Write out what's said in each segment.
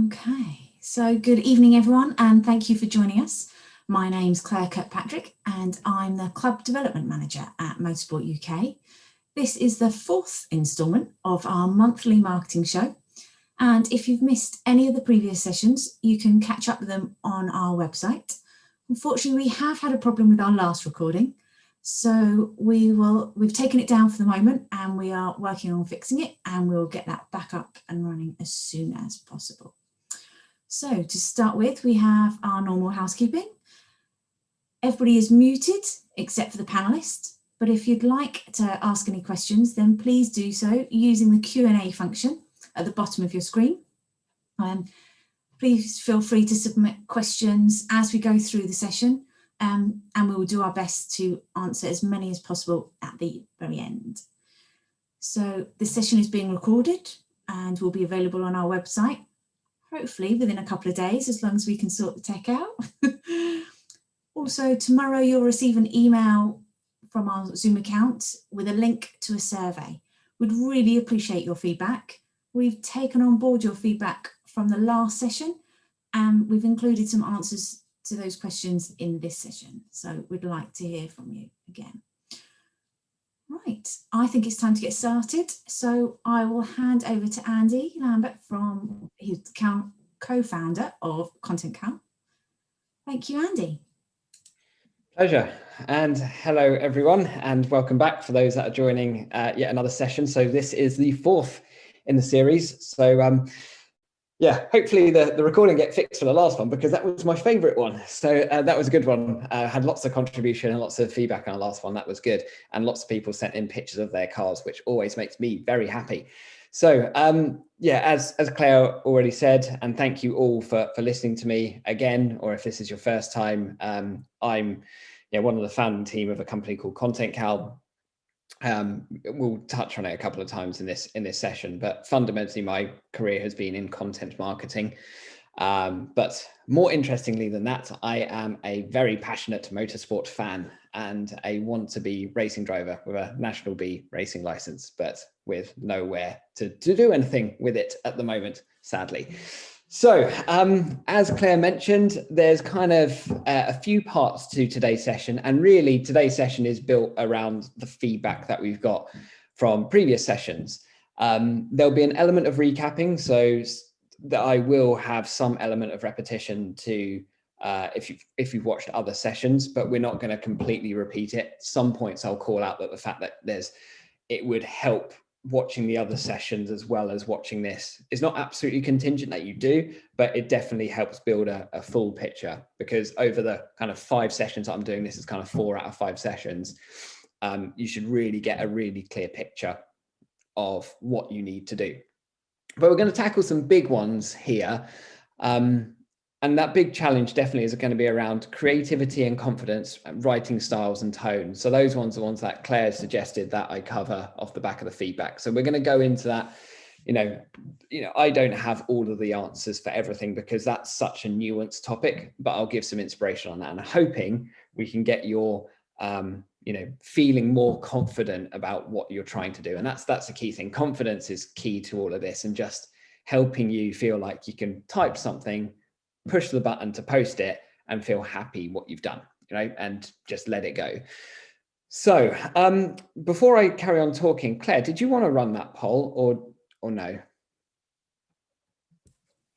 Okay, so good evening everyone and thank you for joining us. My name's Claire Kirkpatrick and I'm the Club Development Manager at Motorsport UK. This is the fourth instalment of our monthly marketing show, and if you've missed any of the previous sessions you can catch up with them on our website. Unfortunately, we have had a problem with our last recording, so we've taken it down for the moment and we are working on fixing it, and we'll get that back up and running as soon as possible. So to start with, we have our normal housekeeping. Everybody is muted except for the panelists, but if you'd like to ask any questions, then please do so using the Q&A function at the bottom of your screen. Please feel free to submit questions as we go through the session, and we will do our best to answer as many as possible at the very end. So this session is being recorded and will be available on our website, hopefully within a couple of days, as long as we can sort the tech out. Also, tomorrow you'll receive an email from our Zoom account with a link to a survey. We'd really appreciate your feedback. We've taken on board your feedback from the last session, and we've included some answers to those questions in this session. So we'd like to hear from you again. Right, I think it's time to get started. So I will hand over to Andy Lambert, who's co-founder of continual. Thank you, Andy. Pleasure, and hello everyone, and welcome back for those that are joining yet another session. So this is the fourth in the series. So yeah, hopefully the recording get fixed for the last one, because that was my favorite one. So that was a good one. Had lots of contribution and lots of feedback on the last one. That was good. And lots of people sent in pictures of their cars, which always makes me very happy. So yeah, as Claire already said, and thank you all for listening to me again, or if this is your first time, I'm one of the founding team of a company called continual. We'll touch on it a couple of times in this session, but fundamentally my career has been in content marketing. But more interestingly than that, I am a very passionate motorsport fan and a want-to-be racing driver with a National B racing license, but with nowhere to do anything with it at the moment, sadly. So as Claire mentioned, there's kind of a few parts to today's session, and really today's session is built around the feedback that we've got from previous sessions. There'll be an element of recapping, so that I will have some element of repetition to if you've watched other sessions, but we're not going to completely repeat it. Some points I'll call out that the fact that it would help watching the other sessions as well as watching this. It's not absolutely contingent that you do, but it definitely helps build a full picture, because over the kind of 5 sessions that I'm doing, this is kind of 4 out of 5 sessions, you should really get a really clear picture of what you need to do. But we're going to tackle some big ones here. And that big challenge definitely is going to be around creativity and confidence, writing styles and tone. So those ones are ones that Claire suggested that I cover off the back of the feedback. So we're going to go into that. I don't have all of the answers for everything because that's such a nuanced topic, but I'll give some inspiration on that, and hoping we can get your feeling more confident about what you're trying to do. And that's the key thing. Confidence is key to all of this, and just helping you feel like you can type something, push the button to post it, and feel happy what you've done, and just let it go. So before I carry on talking, Claire, did you want to run that poll or no?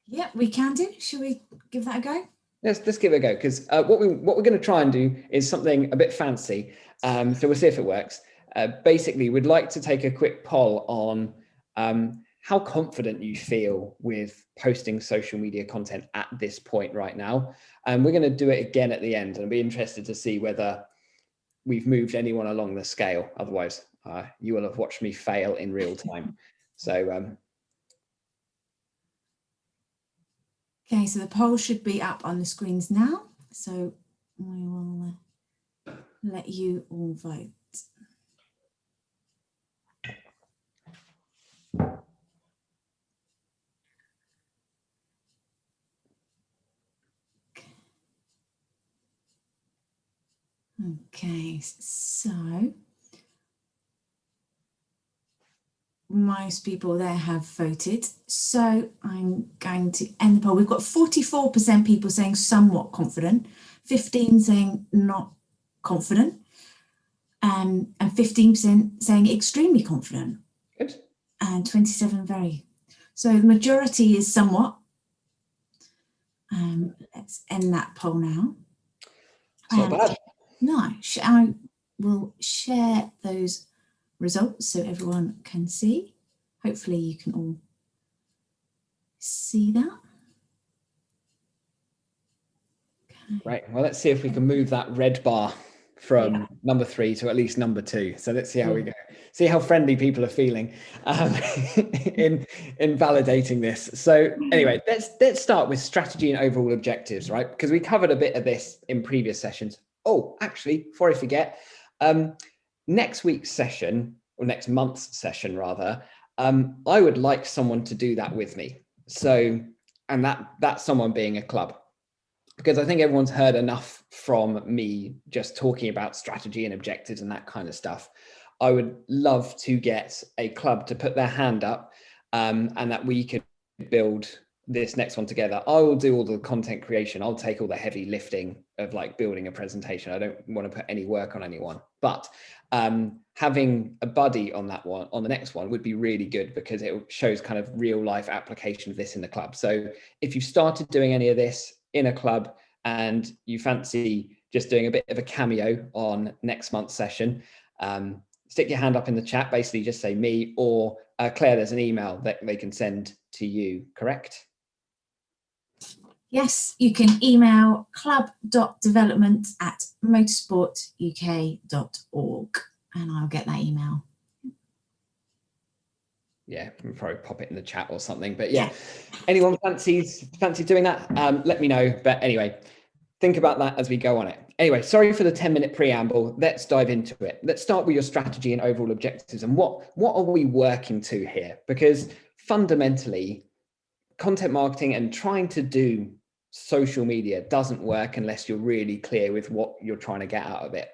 Yeah, we can do. Should we give that a go? Let's give it a go, because what we're going to try and do is something a bit fancy. So we'll see if it works. Basically, we'd like to take a quick poll on how confident you feel with posting social media content at this point right now. And we're going to do it again at the end, and I'll be interested to see whether we've moved anyone along the scale. Otherwise, you will have watched me fail in real time. So okay, so the poll should be up on the screens now. So we will let you all vote. Okay, so most people there have voted. So I'm going to end the poll. We've got 44% people saying somewhat confident, 15 saying not confident, and 15% saying extremely confident. Good. And 27 very. So the majority is somewhat. Let's end that poll now. It's not bad. No, I will share those results so everyone can see. Hopefully you can all see that. Okay. Right. Well, let's see if we can move that red bar from number 3 to at least number 2. So let's see how we go. See how friendly people are feeling in validating this. So anyway, let's start with strategy and overall objectives, right? Because we covered a bit of this in previous sessions. Oh, actually, before I forget, next week's session, or next month's session rather, I would like someone to do that with me. So, and that's someone being a club. Because I think everyone's heard enough from me just talking about strategy and objectives and that kind of stuff. I would love to get a club to put their hand up and that we could build this next one together. I will do all the content creation. I'll take all the heavy lifting of like building a presentation. I don't want to put any work on anyone, but having a buddy on that one, on the next one, would be really good because it shows kind of real life application of this in the club. So if you started doing any of this in a club and you fancy just doing a bit of a cameo on next month's session, stick your hand up in the chat, basically just say me or Claire, there's an email that they can send to you, correct? Yes, you can email club.development@motorsportuk.org and I'll get that email. Yeah, we'll probably pop it in the chat or something. But yeah, anyone fancy doing that? Let me know. But anyway, think about that as we go on it. Anyway, sorry for the 10-minute preamble. Let's dive into it. Let's start with your strategy and overall objectives and what are we working to here? Because fundamentally, content marketing and trying to do social media doesn't work unless you're really clear with what you're trying to get out of it.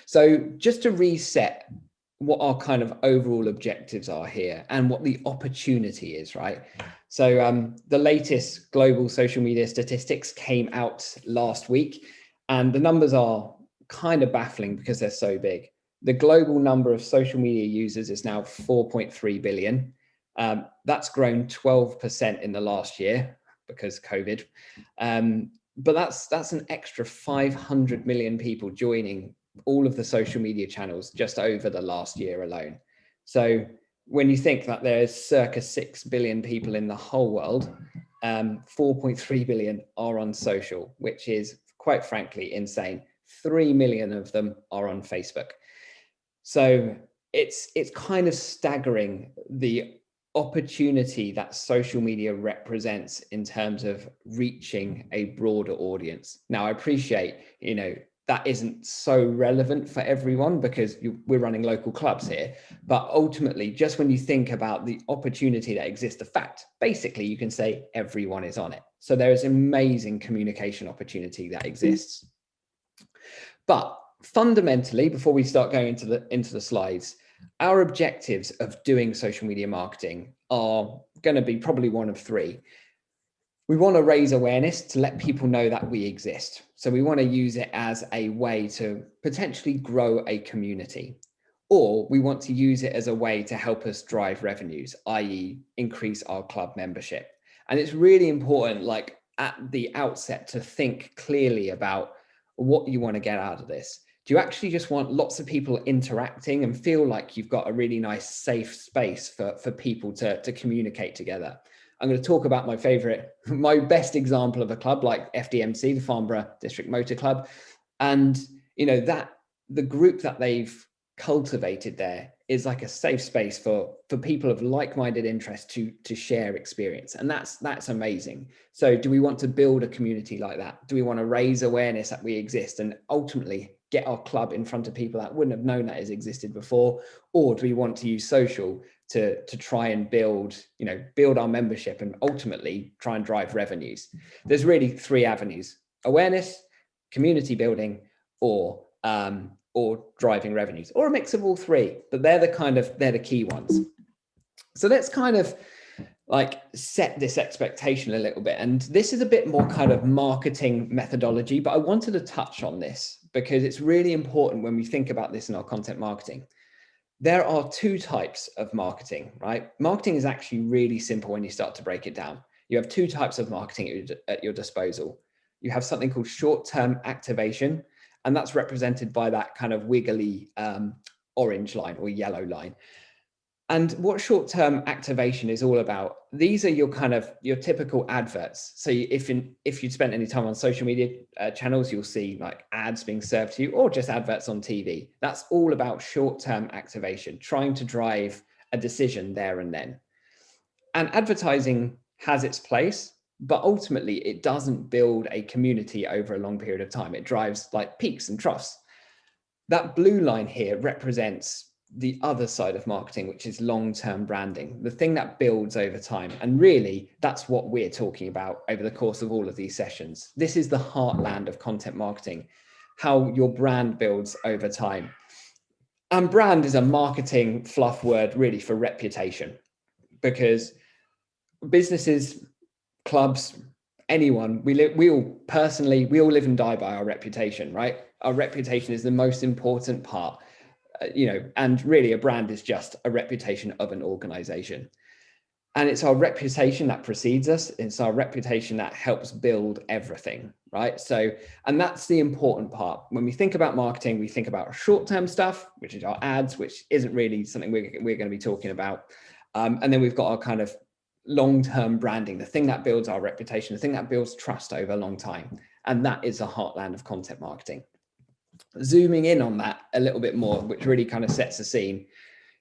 So just to reset what our kind of overall objectives are here and what the opportunity is, right? So the latest global social media statistics came out last week and the numbers are kind of baffling because they're so big. The global number of social media users is now 4.3 billion. That's grown 12% in the last year because COVID. But that's an extra 500 million people joining all of the social media channels just over the last year alone. So when you think that there's circa 6 billion people in the whole world, 4.3 billion are on social, which is quite frankly insane. 3 million of them are on Facebook. So it's kind of staggering the opportunity that social media represents in terms of reaching a broader audience. Now, I appreciate, that isn't so relevant for everyone because we're running local clubs here. But ultimately, just when you think about the opportunity that exists, the fact, basically, you can say everyone is on it. So there is amazing communication opportunity that exists. But fundamentally, before we start going into the slides, our objectives of doing social media marketing are going to be probably one of 3. We want to raise awareness to let people know that we exist. So we want to use it as a way to potentially grow a community, or we want to use it as a way to help us drive revenues, i.e. increase our club membership. And it's really important, like at the outset, to think clearly about what you want to get out of this. Do you actually just want lots of people interacting and feel like you've got a really nice, safe space for people to communicate together? I'm going to talk about my best example of a club like FDMC, the Farnborough District Motor Club. And, that the group that they've cultivated there is like a safe space for people of like-minded interest to share experience. And that's amazing. So do we want to build a community like that? Do we want to raise awareness that we exist and ultimately get our club in front of people that wouldn't have known that has existed before? Or do we want to use social to try and build our membership and ultimately try and drive revenues? There's really 3 avenues: awareness, community building, or driving revenues, or a mix of all 3. But they're the key ones. So let's kind of like set this expectation a little bit. And this is a bit more kind of marketing methodology, but I wanted to touch on this because it's really important when we think about this in our content marketing. There are two types of marketing, right? Marketing is actually really simple when you start to break it down. You have two types of marketing at your disposal. You have something called short-term activation, and that's represented by that kind of wiggly orange line or yellow line. And what short-term activation is all about, these are your typical adverts. So if you'd spent any time on social media channels, you'll see like ads being served to you or just adverts on TV. That's all about short-term activation, trying to drive a decision there and then. And advertising has its place, but ultimately it doesn't build a community over a long period of time. It drives like peaks and troughs. That blue line here represents the other side of marketing, which is long-term branding, the thing that builds over time. And really, that's what we're talking about over the course of all of these sessions. This is the heartland of content marketing, how your brand builds over time. And brand is a marketing fluff word really for reputation, because businesses, clubs, anyone, we all live and die by our reputation, right? Our reputation is the most important part. And really a brand is just a reputation of an organization. And it's our reputation that precedes us. It's our reputation that helps build everything, right? So, and that's the important part. When we think about marketing, we think about short-term stuff, which is our ads, which isn't really something we're going to be talking about. And then we've got our kind of long-term branding, the thing that builds our reputation, the thing that builds trust over a long time. And that is the heartland of content marketing. Zooming in on that a little bit more, which really kind of sets the scene.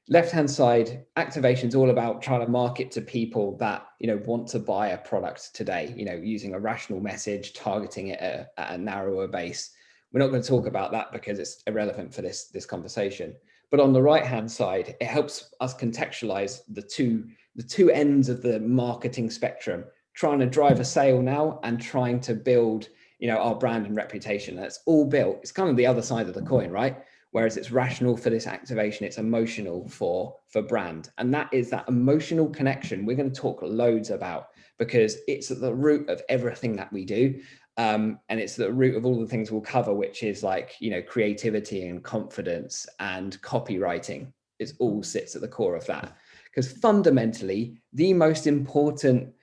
Left-hand side, activation is all about trying to market to people that, want to buy a product today, using a rational message, targeting it at a narrower base. We're not going to talk about that because it's irrelevant for this conversation. But on the right-hand side, it helps us contextualize the two ends of the marketing spectrum, trying to drive a sale now and trying to build our brand and reputation. That's all built. It's kind of the other side of the coin, right? Whereas it's rational for this activation, it's emotional for brand. And that is that emotional connection we're going to talk loads about, because it's at the root of everything that we do. And it's the root of all the things we'll cover, which is like, creativity and confidence and copywriting. It all sits at the core of that. Because fundamentally, the most important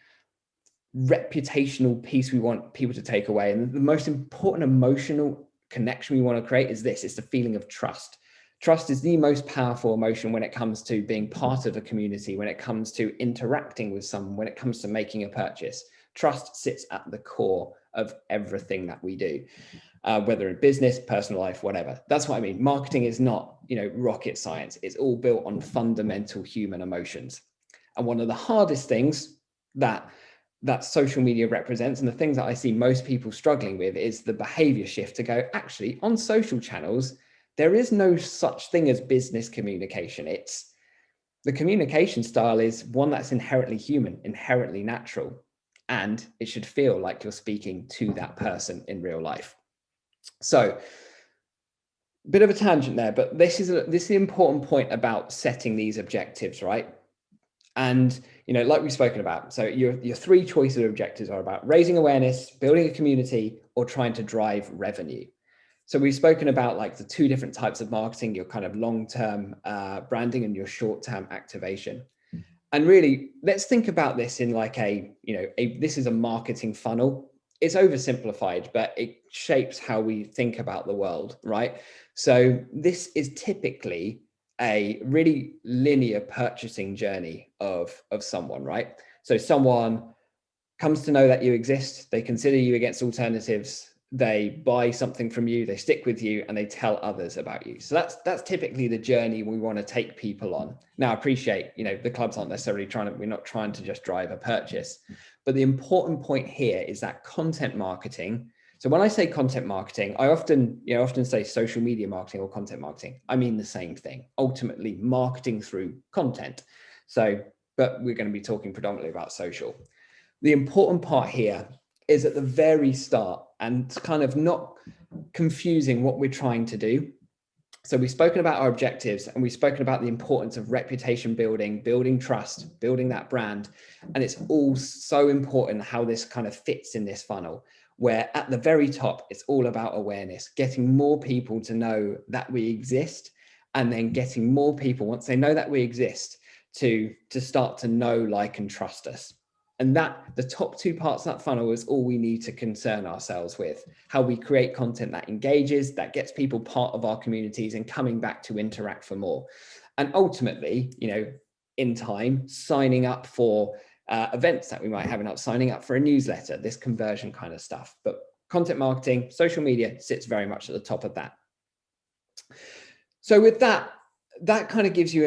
reputational piece we want people to take away, and the most important emotional connection we want to create, is it's the feeling of trust. Trust is the most powerful emotion when it comes to being part of a community, when it comes to interacting with someone, when it comes to making a purchase. Trust sits at the core of everything that we do, whether in business, personal life, whatever. That's what I mean. Marketing is not, rocket science. It's all built on fundamental human emotions. And one of the hardest things that social media represents, and the things that I see most people struggling with, is the behavior shift to go, actually, on social channels, there is no such thing as business communication. It's the communication style is one that's inherently human, inherently natural, and it should feel like you're speaking to that person in real life. So, bit of a tangent there, but this is the important point about setting these objectives, right? And, like we've spoken about, so your three choices of objectives are about raising awareness, building a community, or trying to drive revenue. So we've spoken about like the two different types of marketing, your kind of long-term branding and your short-term activation. And really, let's think about this in like this is a marketing funnel. It's oversimplified, but it shapes how we think about the world, right? So this is typically a really linear purchasing journey of someone, right? So someone comes to know that you exist, they consider you against alternatives, they buy something from you, they stick with you, and they tell others about you. So that's typically the journey we want to take people on. Now, I appreciate, the clubs aren't necessarily we're not trying to just drive a purchase, but the important point here is that content marketing. So when I say content marketing, I often say social media marketing or content marketing. I mean the same thing, ultimately marketing through content. So, but we're going to be talking predominantly about social. The important part here is at the very start, and kind of not confusing what we're trying to do. So we've spoken about our objectives, and we've spoken about the importance of reputation building, building trust, building that brand. And it's all so important how this kind of fits in this funnel, where at the very top, it's all about awareness, getting more people to know that we exist, and then getting more people, once they know that we exist, to start to know, like, and trust us. And that the top two parts of that funnel is all we need to concern ourselves with: how we create content that engages, that gets people part of our communities and coming back to interact for more. And ultimately, in time, signing up for events that we might have enough, signing up for a newsletter, this conversion kind of stuff. But content marketing, social media sits very much at the top of that. So with that kind of gives you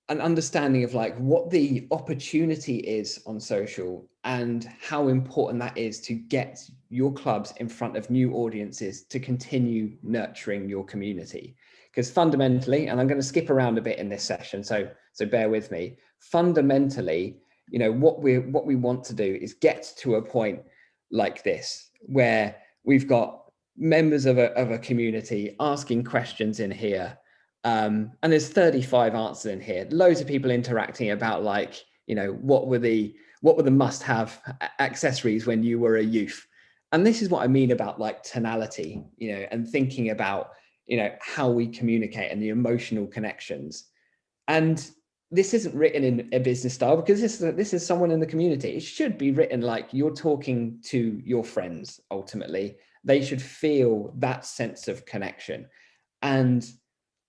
an understanding of like what the opportunity is on social and how important that is to get your clubs in front of new audiences to continue nurturing your community. Because fundamentally, and I'm going to skip around a bit in this session, so bear with me. Fundamentally, what we want to do is get to a point like this where we've got members of a community asking questions in here. And there's 35 answers in here, loads of people interacting about, like, what were the must-have accessories when you were a youth. And this is what I mean about like tonality, and thinking about, how we communicate and the emotional connections. And this isn't written in a business style, because this is someone in the community. It should be written like you're talking to your friends. Ultimately, they should feel that sense of connection. And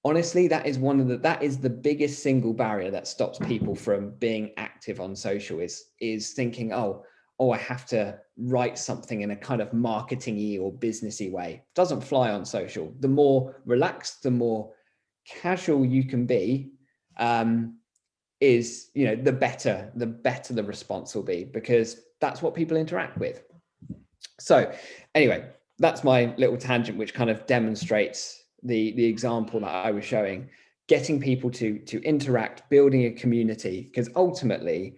honestly, that is the biggest single barrier that stops people from being active on social, is thinking, oh, I have to write something in a kind of marketing-y or businessy way. It doesn't fly on social. The more relaxed, the more casual you can be, is, the better the response will be, because that's what people interact with. So anyway, that's my little tangent, which kind of demonstrates the example that I was showing, getting people to interact, building a community. Because ultimately,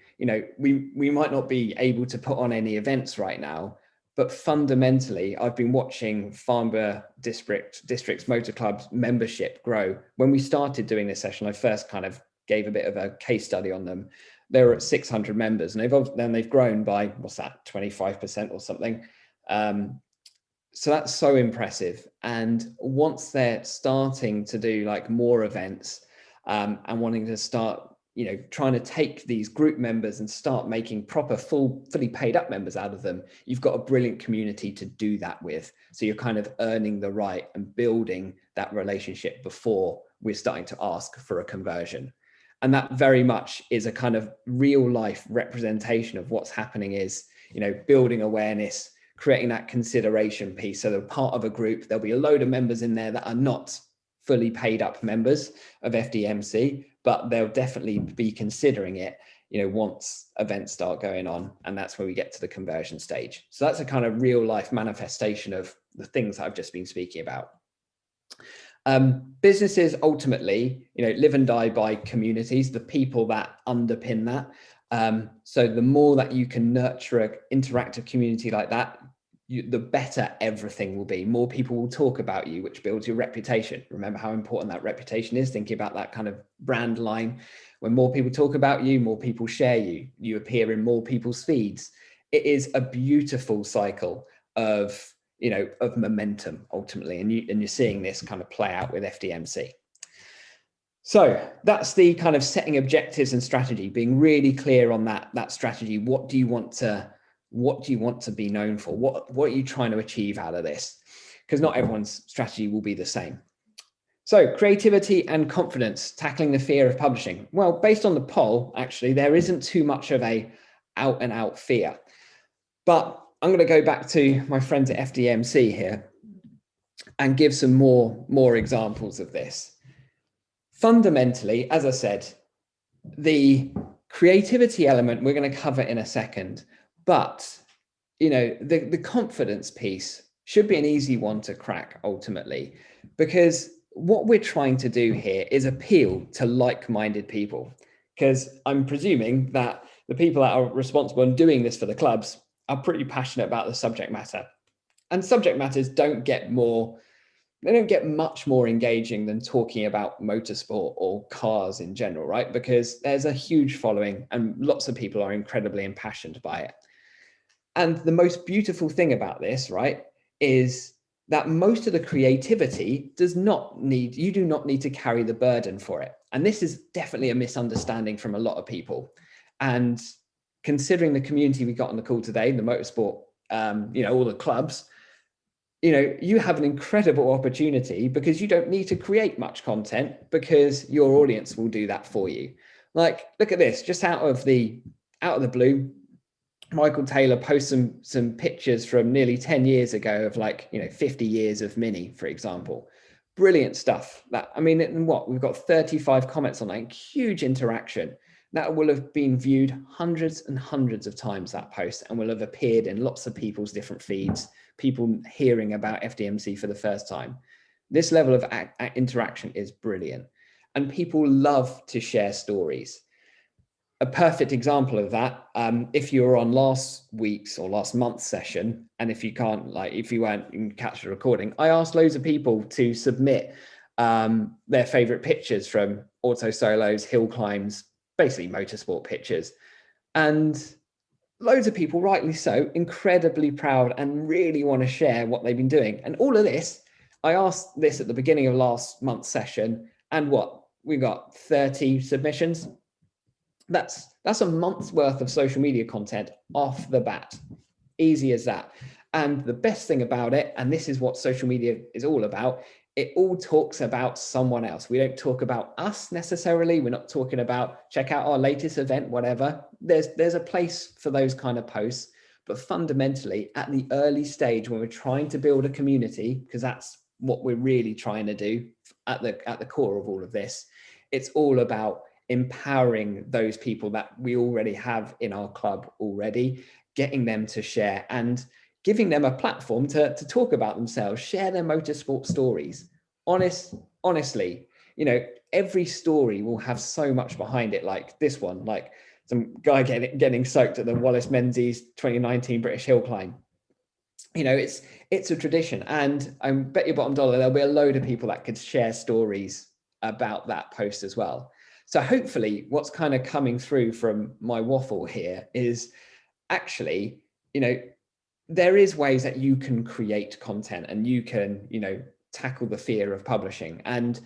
we might not be able to put on any events right now, but fundamentally, I've been watching Farnborough District's Motor Club's membership grow. When we started doing this session, I first kind of gave a bit of a case study on them. They were at 600 members, and they've grown by, 25% or something. So that's so impressive. And once they're starting to do like more events, and wanting to start, trying to take these group members and start making proper fully paid up members out of them, you've got a brilliant community to do that with. So you're kind of earning the right and building that relationship before we're starting to ask for a conversion. And that very much is a kind of real life representation of what's happening, is, building awareness, creating that consideration piece. So they're part of a group. There'll be a load of members in there that are not fully paid up members of FDMC, but they'll definitely be considering it, once events start going on. And that's where we get to the conversion stage. So that's a kind of real life manifestation of the things that I've just been speaking about. Businesses ultimately, live and die by communities, the people that underpin that. So the more that you can nurture an interactive community like that, the better everything will be. More people will talk about you, which builds your reputation. Remember how important that reputation is, thinking about that kind of brand line. When more people talk about you, more people share you, you appear in more people's feeds. It is a beautiful cycle of momentum ultimately. And you're seeing this kind of play out with FDMC. So that's the kind of setting objectives and strategy, being really clear on that strategy. What do you want to be known for? What are you trying to achieve out of this? Because not everyone's strategy will be the same. So creativity and confidence, tackling the fear of publishing. Well, based on the poll, actually, there isn't too much of a out and out fear. But I'm going to go back to my friends at FDMC here and give some more examples of this. Fundamentally, as I said, the creativity element we're going to cover in a second, but the confidence piece should be an easy one to crack ultimately, because what we're trying to do here is appeal to like-minded people, because I'm presuming that the people that are responsible and doing this for the clubs are pretty passionate about the subject matter, and subject matters don't get more they don't get much more engaging than talking about motorsport or cars in general, right? Because there's a huge following and lots of people are incredibly impassioned by it. And the most beautiful thing about this, right, is that most of the creativity you do not need to carry the burden for it. And this is definitely a misunderstanding from a lot of people. And considering the community we got on the call today, the motorsport, all the clubs, you have an incredible opportunity because you don't need to create much content because your audience will do that for you. Like, look at this, just out of the blue, Michael Taylor posts some pictures from nearly 10 years ago of 50 years of Mini, for example. Brilliant stuff. We've got 35 comments on that, huge interaction. That will have been viewed hundreds and hundreds of times, that post, and will have appeared in lots of people's different feeds, people hearing about FDMC for the first time. This level of interaction is brilliant. And people love to share stories. A perfect example of that, if you were on last week's or last month's session, and if you can catch the recording, I asked loads of people to submit their favorite pictures from auto solos, hill climbs, basically motorsport pictures. And loads of people, rightly so, incredibly proud and really want to share what they've been doing. And all of this, I asked this at the beginning of last month's session, and we got 30 submissions. That's a month's worth of social media content off the bat. Easy as that. And the best thing about it, and this is what social media is all about, it all talks about someone else. We don't talk about us necessarily. We're not talking about check out our latest event, whatever. There's a place for those kind of posts, but fundamentally at the early stage when we're trying to build a community, because that's what we're really trying to do at the core of all of this, it's all about empowering those people that we already have in our club already, getting them to share and giving them a platform to talk about themselves, share their motorsport stories. Honestly, every story will have so much behind it, like this one, like some guy getting soaked at the Wallace Menzies 2019 British Hill Climb. It's a tradition, and I bet your bottom dollar there'll be a load of people that could share stories about that post as well. So hopefully what's kind of coming through from my waffle here is actually, there is ways that you can create content and you can, tackle the fear of publishing. And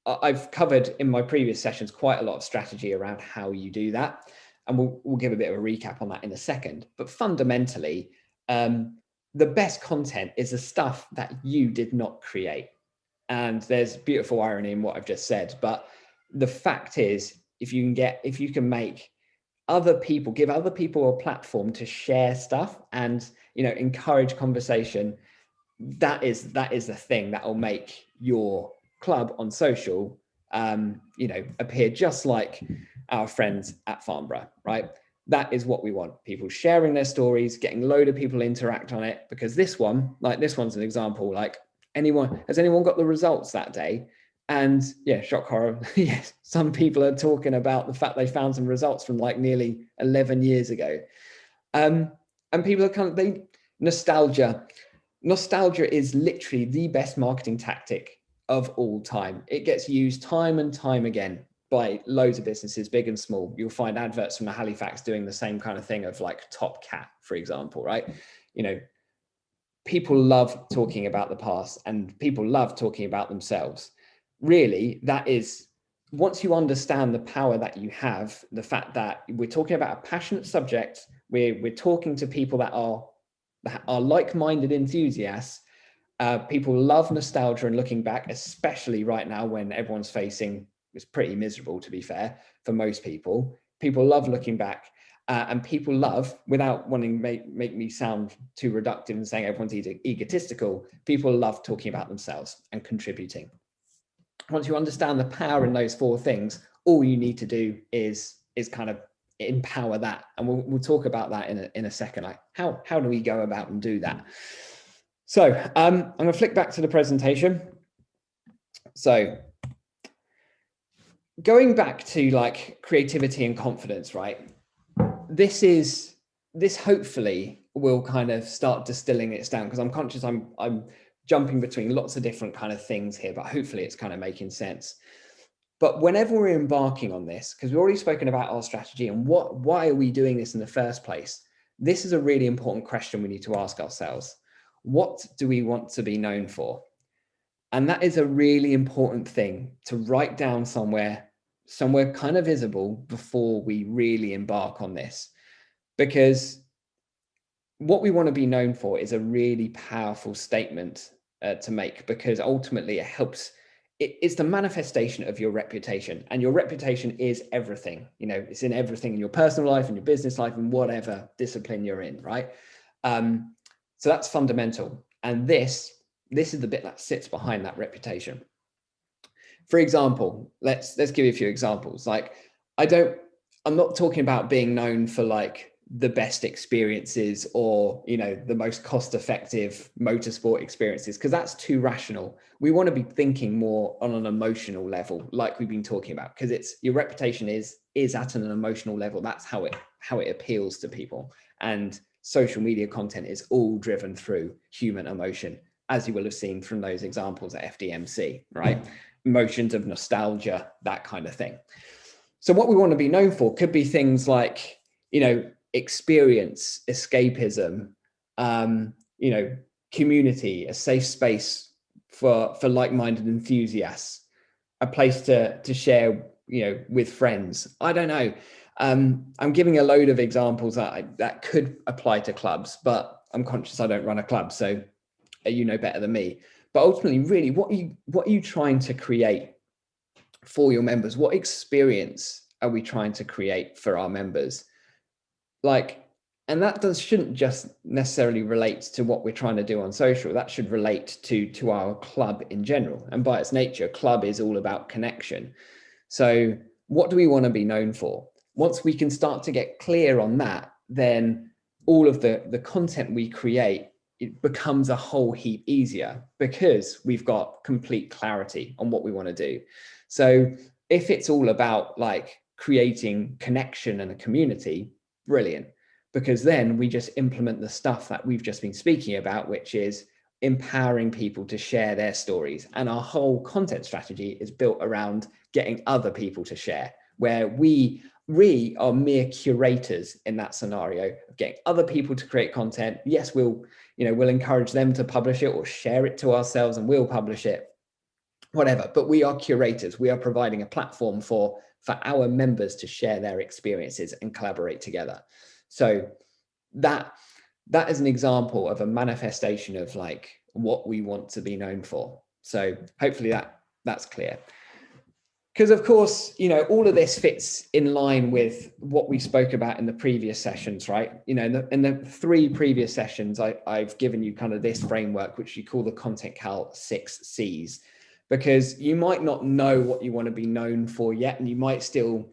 I've covered in my previous sessions quite a lot of strategy around how you do that. And we'll give a bit of a recap on that in a second. But fundamentally, the best content is the stuff that you did not create. And there's beautiful irony in what I've just said. But the fact is, if you can make give other people a platform to share stuff and, encourage conversation, that is the thing that will make your club on social, appear just like our friends at Farnborough, right? That is what we want. People sharing their stories, getting a load of people interact on it, because this one's an example. Like, has anyone got the results that day? And yeah, shock horror. Yes, some people are talking about the fact they found some results from nearly 11 years ago. And people are nostalgia. Nostalgia is literally the best marketing tactic of all time. It gets used time and time again by loads of businesses, big and small. You'll find adverts from the Halifax doing the same kind of thing of Top Cat, for example, right? People love talking about the past and people love talking about themselves. Really, that is, once you understand the power that you have, the fact that we're talking about a passionate subject, we're talking to people that are like-minded enthusiasts. People love nostalgia and looking back, especially right now when everyone's it's pretty miserable, to be fair, for most people. People love looking back, and people love, without wanting to make me sound too reductive and saying everyone's egotistical, people love talking about themselves and contributing. Once you understand the power in those four things, all you need to do is kind of empower that, and we'll talk about that in a second. Like how do we go about and do that? So I'm going to flick back to the presentation. So going back to creativity and confidence, right? This hopefully will kind of start distilling it down, because I'm conscious I'm jumping between lots of different kind of things here, but hopefully it's kind of making sense. But whenever we're embarking on this, because we've already spoken about our strategy and why are we doing this in the first place? This is a really important question we need to ask ourselves. What do we want to be known for? And that is a really important thing to write down somewhere kind of visible before we really embark on this. Because what we want to be known for is a really powerful statement to make, because ultimately it helps. It's the manifestation of your reputation, and your reputation is everything. You know, it's in everything in your personal life, in your business life, and whatever discipline you're in, right? So that's fundamental. And this is the bit that sits behind that reputation. For example, let's give you a few examples. Like, I'm not talking about being known for like the best experiences or, you know, the most cost-effective motorsport experiences, because that's too rational. We want to be thinking more on an emotional level, like we've been talking about, because it's your reputation is at an emotional level. That's how it appeals to people. And social media content is all driven through human emotion, as you will have seen from those examples at FDMC, right? Emotions of nostalgia, that kind of thing. So what we want to be known for could be things like, you know, experience, escapism, you know, community, a safe space for like-minded enthusiasts, a place to share, you know, with friends. I don't know. I'm giving a load of examples that could apply to clubs, but I'm conscious I don't run a club, so you know better than me. But ultimately, really, what are you trying to create for your members? What experience are we trying to create for our members? Like, and that shouldn't just necessarily relate to what we're trying to do on social. That should relate to our club in general. And by its nature, club is all about connection. So what do we want to be known for? Once we can start to get clear on that, then all of the content we create, it becomes a whole heap easier, because we've got complete clarity on what we want to do. So if it's all about like creating connection and a community, brilliant, because then we just implement the stuff that we've just been speaking about, which is empowering people to share their stories. And our whole content strategy is built around getting other people to share, where we are mere curators in that scenario of getting other people to create content. Yes, we'll encourage them to publish it or share it to ourselves, and we'll publish it, whatever, but we are curators. We are providing a platform for our members to share their experiences and collaborate together. So that is an example of a manifestation of like what we want to be known for. So hopefully that's clear. Because of course, you know, all of this fits in line with what we spoke about in the previous sessions, right? You know, in the 3 previous sessions, I've given you kind of this framework, which you call the Content Cal 6 C's, because you might not know what you want to be known for yet, and you might still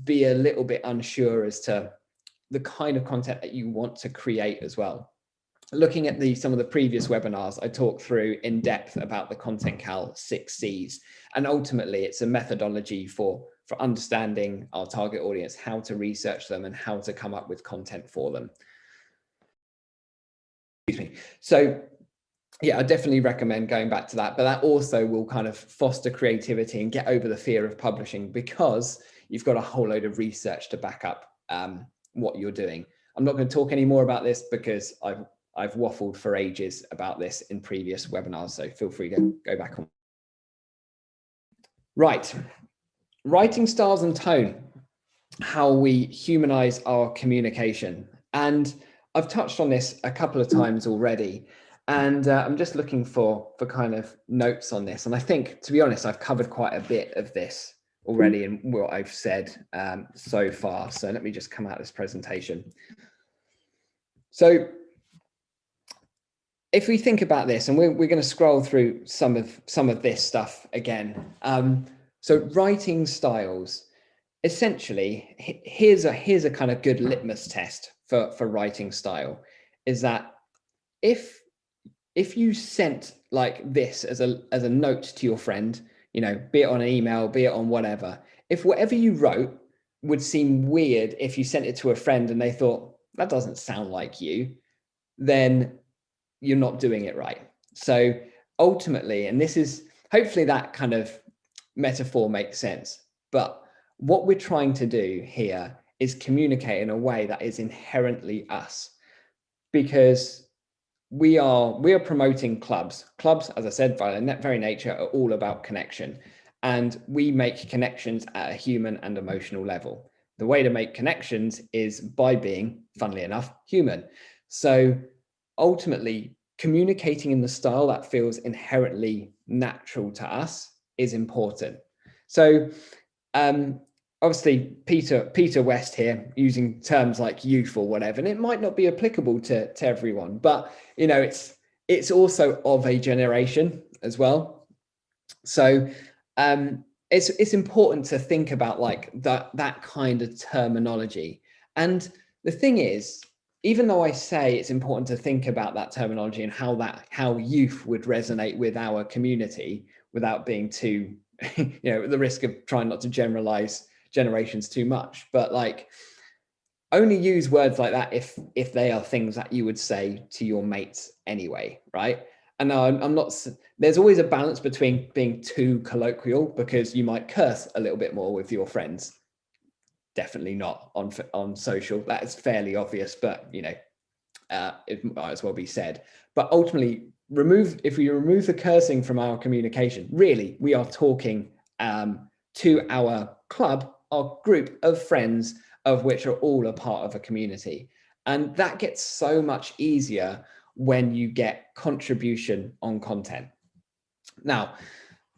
be a little bit unsure as to the kind of content that you want to create as well. Looking at some of the previous webinars, I talked through in depth about the Content Cal 6 C's, and ultimately it's a methodology for understanding our target audience, how to research them, and how to come up with content for them. Excuse me. So yeah, I definitely recommend going back to that, but that also will kind of foster creativity and get over the fear of publishing, because you've got a whole load of research to back up what you're doing. I'm not going to talk any more about this because I've waffled for ages about this in previous webinars, so feel free to go back on. Right, writing styles and tone, how we humanize our communication. And I've touched on this a couple of times already, and I'm just looking for kind of notes on this. And I think, to be honest, I've covered quite a bit of this already in what I've said so far. So let me just come out of this presentation. So if we think about this, and we're going to scroll through some of this stuff again. So writing styles, essentially, here's a kind of good litmus test for writing style, is that if you sent like this as a note to your friend, you know, be it on an email, be it on whatever, if whatever you wrote would seem weird if you sent it to a friend and they thought, that doesn't sound like you, then you're not doing it right. So ultimately, and this is hopefully that kind of metaphor makes sense, but what we're trying to do here is communicate in a way that is inherently us, because we are promoting clubs. Clubs, as I said, by their very nature, are all about connection, and we make connections at a human and emotional level. The way to make connections is by being, funnily enough, human. So ultimately, communicating in the style that feels inherently natural to us is important. So obviously Peter West here using terms like youth or whatever, and it might not be applicable to everyone, but it's also of a generation as well. So it's important to think about like that kind of terminology. And the thing is, even though I say it's important to think about that terminology and how youth would resonate with our community without being too, the risk of trying not to generalize generations too much, but like only use words like that if they are things that you would say to your mates anyway, right? And now I'm not, there's always a balance between being too colloquial, because you might curse a little bit more with your friends. Definitely not on social. That is fairly obvious, but it might as well be said. But ultimately, if we remove the cursing from our communication, really, we are talking to our club, our group of friends, of which are all a part of a community. And that gets so much easier when you get contribution on content. Now,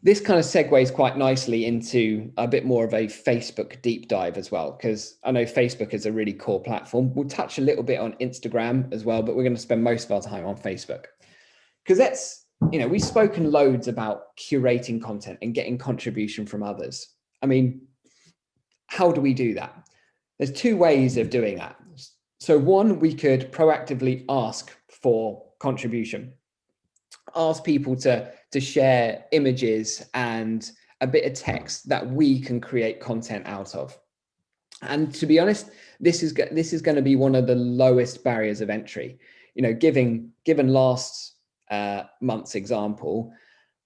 this kind of segues quite nicely into a bit more of a Facebook deep dive as well, because I know Facebook is a really core platform. We'll touch a little bit on Instagram as well, but we're going to spend most of our time on Facebook, because that's, we've spoken loads about curating content and getting contribution from others. I mean, how do we do that? There's two ways of doing that. So one, we could proactively ask for contribution, ask people to share images and a bit of text that we can create content out of. And to be honest, this is going to be one of the lowest barriers of entry. Given last month's example,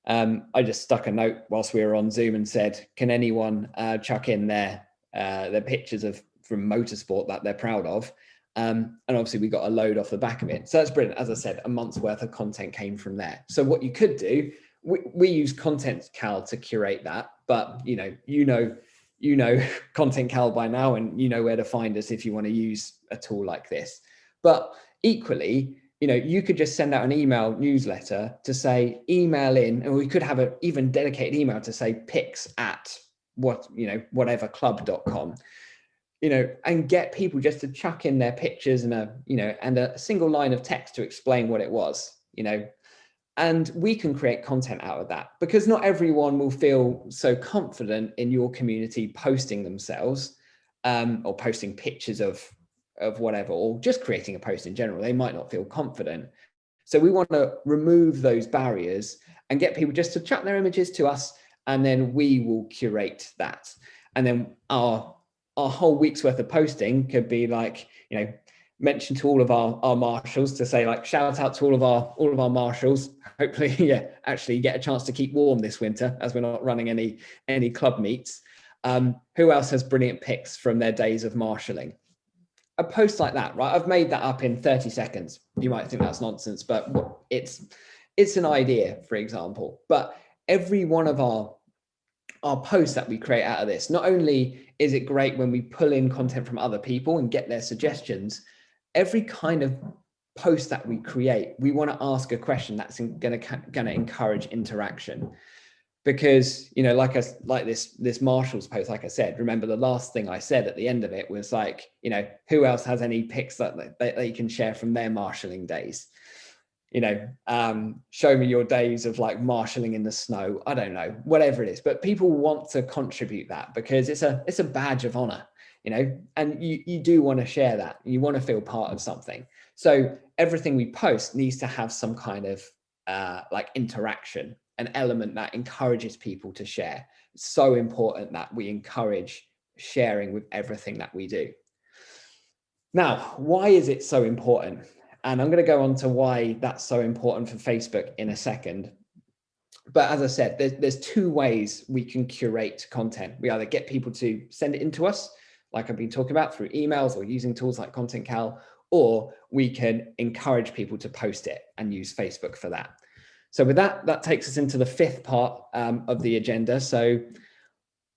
I just stuck a note whilst we were on Zoom and said, can anyone chuck in their pictures from motorsport that they're proud of? And obviously we got a load off the back of it. So that's brilliant. As I said, a month's worth of content came from there. So what you could do, we use Content Cal to curate that, but you know Content Cal by now, and you know where to find us if you want to use a tool like this. But equally, you could just send out an email newsletter to say, email in, and we could have an even dedicated email to say pics at whatever club.com. And get people just to chuck in their pictures and a single line of text to explain what it was, and we can create content out of that, because not everyone will feel so confident in your community posting themselves, or posting pictures of whatever, or just creating a post in general. They might not feel confident. So we want to remove those barriers and get people just to chuck their images to us, and then we will curate that. And then our whole week's worth of posting could be like, mention to all of our marshals, to say like, shout out to all of our marshals. Hopefully, actually get a chance to keep warm this winter, as we're not running any club meets. Who else has brilliant pics from their days of marshalling? A post like that, right? I've made that up in 30 seconds. You might think that's nonsense, but it's an idea, for example. But every one of our posts that we create out of this, not only is it great when we pull in content from other people and get their suggestions, every kind of post that we create, we want to ask a question that's going to encourage interaction. Because like this Marshall's post, like I said, remember the last thing I said at the end of it was like, who else has any pics that they can share from their marshalling days? Show me your days of like marshalling in the snow. I don't know, whatever it is, but people want to contribute that because it's a badge of honor, and you do want to share that. You want to feel part of something. So everything we post needs to have some kind of like interaction, an element that encourages people to share. It's so important that we encourage sharing with everything that we do. Now, why is it so important? And I'm going to go on to why that's so important for Facebook in a second. But as I said, there's two ways we can curate content. We either get people to send it in to us, like I've been talking about, through emails or using tools like ContentCal, or we can encourage people to post it and use Facebook for that. So with that, that takes us into the fifth part of the agenda. So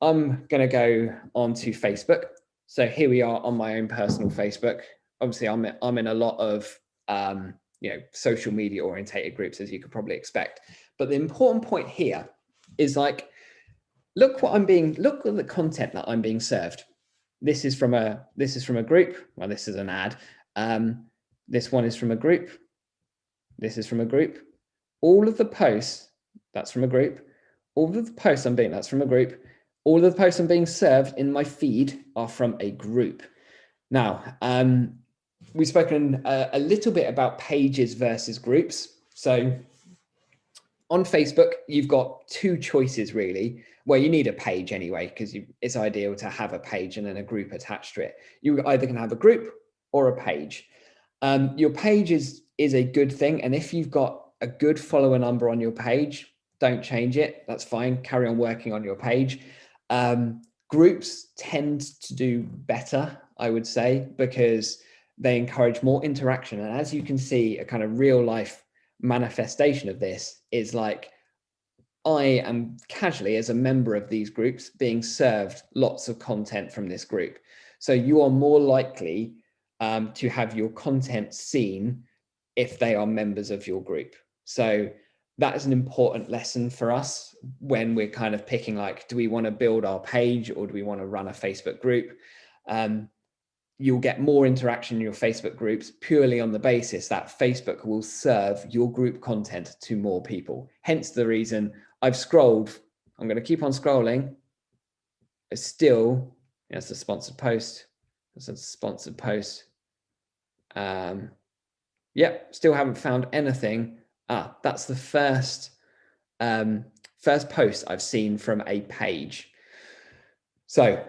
I'm going to go on to Facebook. So here we are on my own personal Facebook. Obviously, I'm in a lot of social media orientated groups, as you could probably expect. But the important point here is like, look at the content that I'm being served. This is from a group. Well, this is an ad. This one is from a group. This is from a group. All of the posts, that's from a group. All of the posts that's from a group. All of the posts I'm being served in my feed are from a group. Now, we've spoken a little bit about pages versus groups. So on Facebook, you've got two choices really. Well, you need a page anyway, because it's ideal to have a page and then a group attached to it. You either can have a group or a page. Your page is a good thing. And if you've got a good follower number on your page, don't change it. That's fine. Carry on working on your page. Groups tend to do better, I would say, because they encourage more interaction. And as you can see, a kind of real life manifestation of this is like, I am casually, as a member of these groups, being served lots of content from this group. So you are more likely to have your content seen if they are members of your group. So that is an important lesson for us when we're kind of picking, like, do we want to build our page or do we want to run a Facebook group? You'll get more interaction in your Facebook groups purely on the basis that Facebook will serve your group content to more people. Hence the reason I've scrolled. I'm going to keep on scrolling. It's still, it's a sponsored post. It's a sponsored post. Yep, still haven't found anything. That's the first post I've seen from a page. So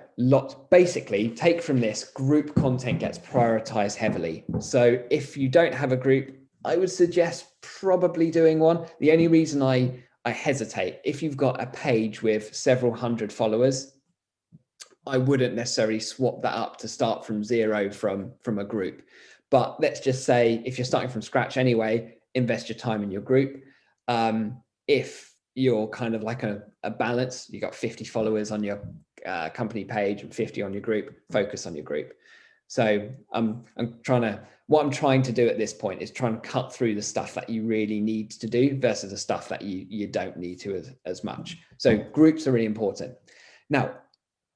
basically take from this, group content gets prioritized heavily. So if you don't have a group, I would suggest probably doing one. The only reason I hesitate, if you've got a page with several hundred followers, I wouldn't necessarily swap that up to start from zero from a group. But let's just say if you're starting from scratch anyway, invest your time in your group. If you're kind of like a balance, you got 50 followers on your company page and 50 on your group, focus on your group. So what I'm trying to do at this point is try and cut through the stuff that you really need to do versus the stuff that you don't need to as much. So groups are really important. Now,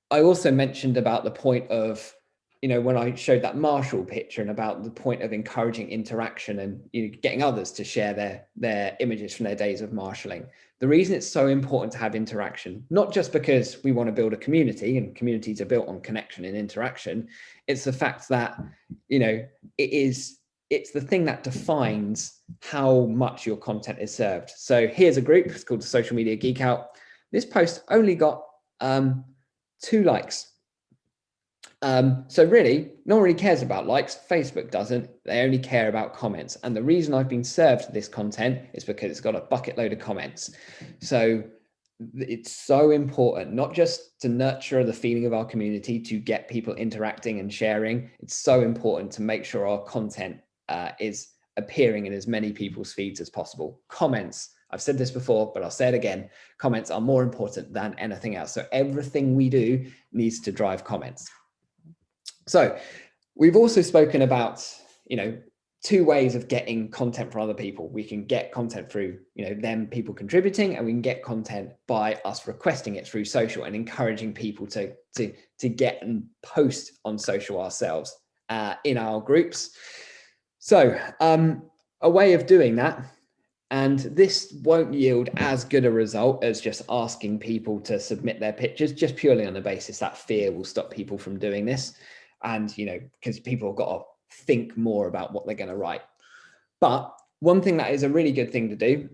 I also mentioned about the point of, when I showed that Marshall picture and about the point of encouraging interaction and getting others to share their images from their days of marshalling. The reason it's so important to have interaction, not just because we want to build a community, and communities are built on connection and interaction, it's the fact that, it's the thing that defines how much your content is served. So here's a group, it's called the Social Media Geek Out. This post only got 2 likes. So really, no one really cares about likes. Facebook doesn't. They only care about comments. And the reason I've been served this content is because it's got a bucket load of comments. So it's so important, not just to nurture the feeling of our community, to get people interacting and sharing. It's so important to make sure our content is appearing in as many people's feeds as possible. Comments, I've said this before, but I'll say it again. Comments are more important than anything else. So everything we do needs to drive comments. So we've also spoken about, 2 ways of getting content from other people. We can get content through, them people contributing, and we can get content by us requesting it through social and encouraging people to get and post on social ourselves in our groups. So a way of doing that, and this won't yield as good a result as just asking people to submit their pictures, just purely on the basis that fear will stop people from doing this. And, because people have got to think more about what they're going to write. But one thing that is a really good thing to do.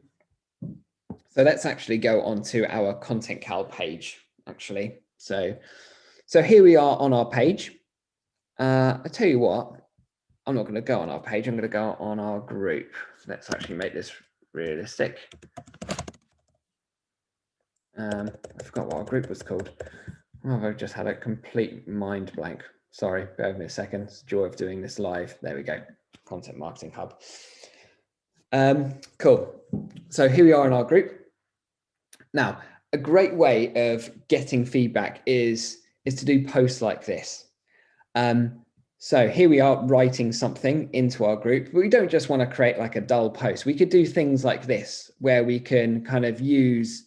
So let's actually go on to our ContentCal page, actually. So here we are on our page. I tell you what, I'm not going to go on our page. I'm going to go on our group. Let's actually make this realistic. I forgot what our group was called. Oh, I've just had a complete mind blank. Sorry, bear with me a second. It's the joy of doing this live. There we go. Content Marketing Hub. Cool. So here we are in our group. Now, a great way of getting feedback is to do posts like this. So here we are writing something into our group, but we don't just want to create like a dull post. We could do things like this, where we can kind of use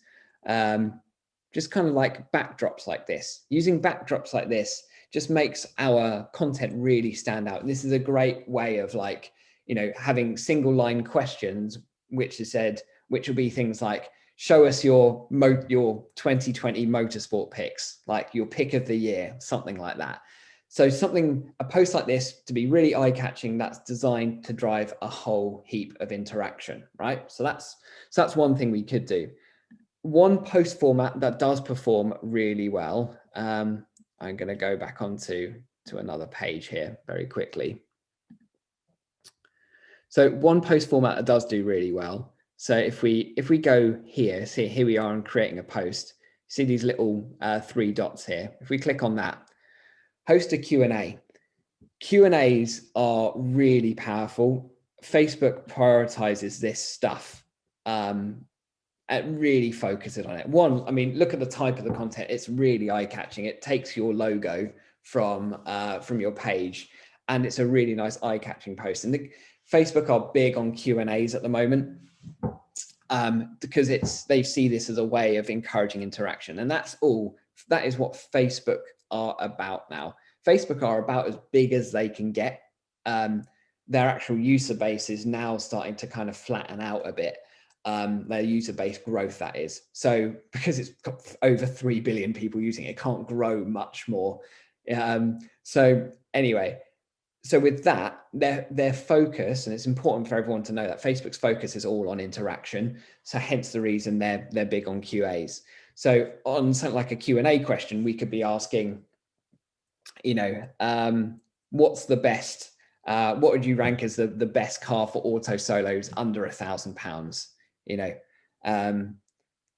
just kind of like backdrops like this. Using backdrops like this just makes our content really stand out. And this is a great way of like, you know, having single line questions, which will be things like, show us your 2020 motorsport picks, like your pick of the year, something like that. So a post like this to be really eye-catching, that's designed to drive a whole heap of interaction, right? So that's one thing we could do. One post format that does perform really well. I'm going to go back onto another page here very quickly. So one post format that does do really well. So if we go here, see here we are on creating a post. See these little 3 dots here. If we click on that, host a Q&A. Q&As are really powerful. Facebook prioritizes this stuff. It really focuses on it. One, I mean, look at the type of the content. It's really eye-catching. It takes your logo from your page, and it's a really nice eye-catching post. And Facebook are big on Q&As at the moment because they see this as a way of encouraging interaction, and that is what Facebook are about now. Facebook are about as big as they can get. Their actual user base is now starting to kind of flatten out a bit. Their user base growth, that is. So because it's got over 3 billion people using it, it can't grow much more. So anyway, so with that, their focus, and it's important for everyone to know that Facebook's focus is all on interaction. So hence the reason they're big on QAs. So on something like a Q&A question, we could be asking, you know, what's the best, what would you rank as the best car for auto solos under £1,000? You know,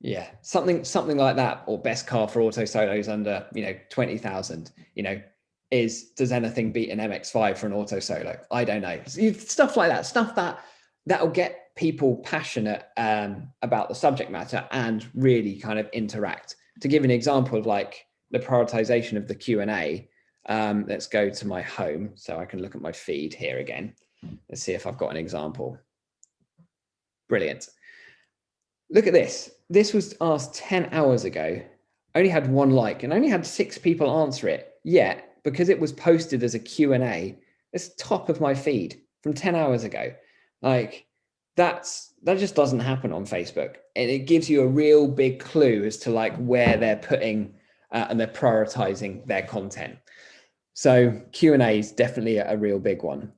yeah, something like that, or best car for auto solos under, you know, 20,000, you know, does anything beat an MX-5 for an auto solo? I don't know. Stuff like that, stuff that'll get people passionate about the subject matter and really kind of interact. To give an example of like the prioritization of the Q&A, let's go to my home so I can look at my feed here again. Let's see if I've got an example. Brilliant. Look at this. This was asked 10 hours ago, only had 1 like and only had 6 people answer it. Yet, because it was posted as a Q&A, it's top of my feed from 10 hours ago. Like that just doesn't happen on Facebook. And it gives you a real big clue as to like where they're putting and they're prioritizing their content. So Q&A is definitely a real big one.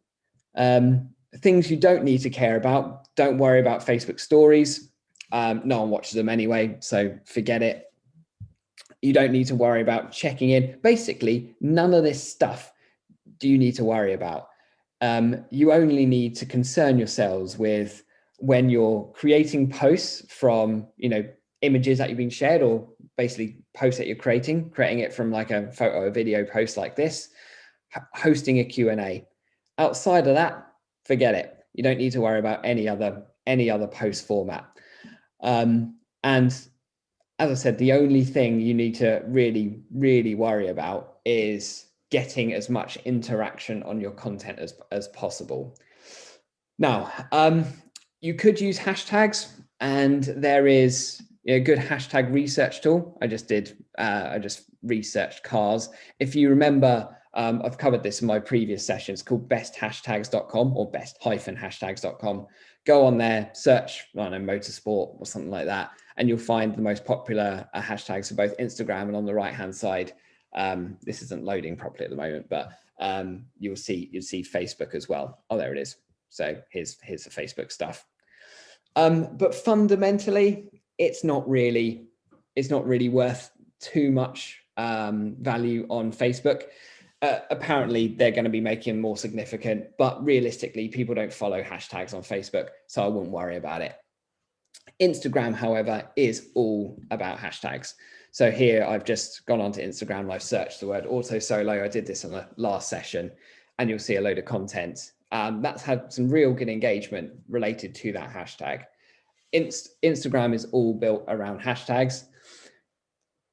Things you don't need to care about. Don't worry about Facebook stories. No one watches them anyway, so forget it. You don't need to worry about checking in. Basically, none of this stuff do you need to worry about. You only need to concern yourselves with when you're creating posts from, you know, images that you've been shared, or basically posts that you're creating it from like a photo or video post like this, hosting a Q&A. Outside of that, forget it. You don't need to worry about any other post format. And as I said, the only thing you need to really, really worry about is getting as much interaction on your content as possible. Now, you could use hashtags, and there is a good hashtag research tool. I just researched cars. If you remember, I've covered this in my previous sessions, called besthashtags.com or best-hashtags.com. Go on there, search, I don't know, motorsport or something like that, and you'll find the most popular hashtags for both Instagram, and on the right-hand side, this isn't loading properly at the moment, but you'll see Facebook as well. Oh, there it is. So here's the Facebook stuff. But fundamentally, it's not really worth too much value on Facebook. Apparently they're going to be making them more significant, but realistically, people don't follow hashtags on Facebook, so I wouldn't worry about it. Instagram, however, is all about hashtags. So here I've just gone onto Instagram and I've searched the word auto solo. I did this on the last session, and you'll see a load of content. That's had some real good engagement related to that hashtag. Instagram is all built around hashtags.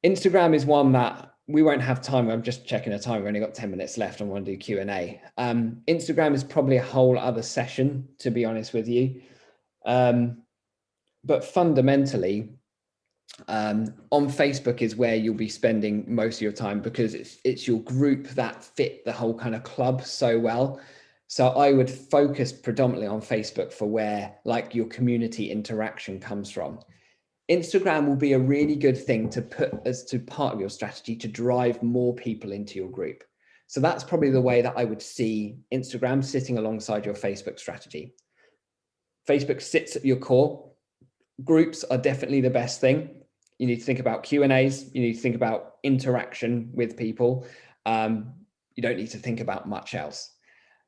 Instagram is one that we won't have time. I'm just checking the time. We've only got 10 minutes left. I want to do Q&A. Instagram is probably a whole other session, to be honest with you. But fundamentally, on Facebook is where you'll be spending most of your time, because it's your group that fit the whole kind of club so well. So I would focus predominantly on Facebook for where like your community interaction comes from. Instagram will be a really good thing to put as to part of your strategy to drive more people into your group. So that's probably the way that I would see Instagram sitting alongside your Facebook strategy. Facebook sits at your core. Groups are definitely the best thing. You need to think about Q&As. You need to think about interaction with people. You don't need to think about much else.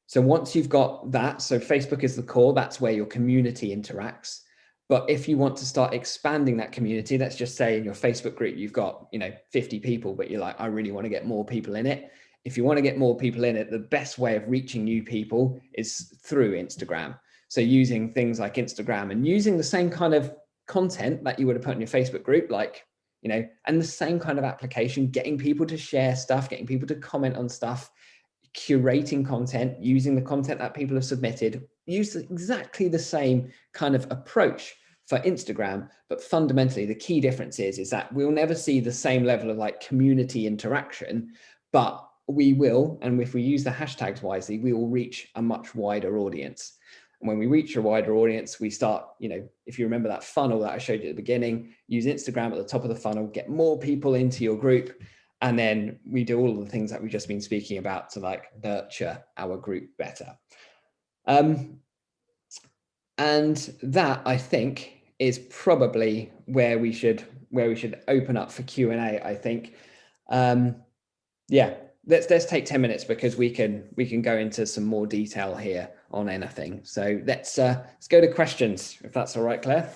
So once you've got that, so Facebook is the core, that's where your community interacts. But if you want to start expanding that community, let's just say in your Facebook group, you've got, 50 people, but you're like, I really want to get more people in it. If you want to get more people in it, the best way of reaching new people is through Instagram. So using things like Instagram and using the same kind of content that you would have put in your Facebook group, like, and the same kind of application, getting people to share stuff, getting people to comment on stuff, curating content, using the content that people have submitted, use exactly the same kind of approach for Instagram. But fundamentally, the key difference is that we'll never see the same level of like community interaction, but we will, and if we use the hashtags wisely, we will reach a much wider audience. And when we reach a wider audience, we start, if you remember that funnel that I showed you at the beginning, use Instagram at the top of the funnel, get more people into your group. And then we do all of the things that we've just been speaking about to like nurture our group better. And that, I think, is probably where we should open up for Q&A, I think. Yeah, let's take 10 minutes because we can go into some more detail here on anything. So let's go to questions, if that's all right, Claire.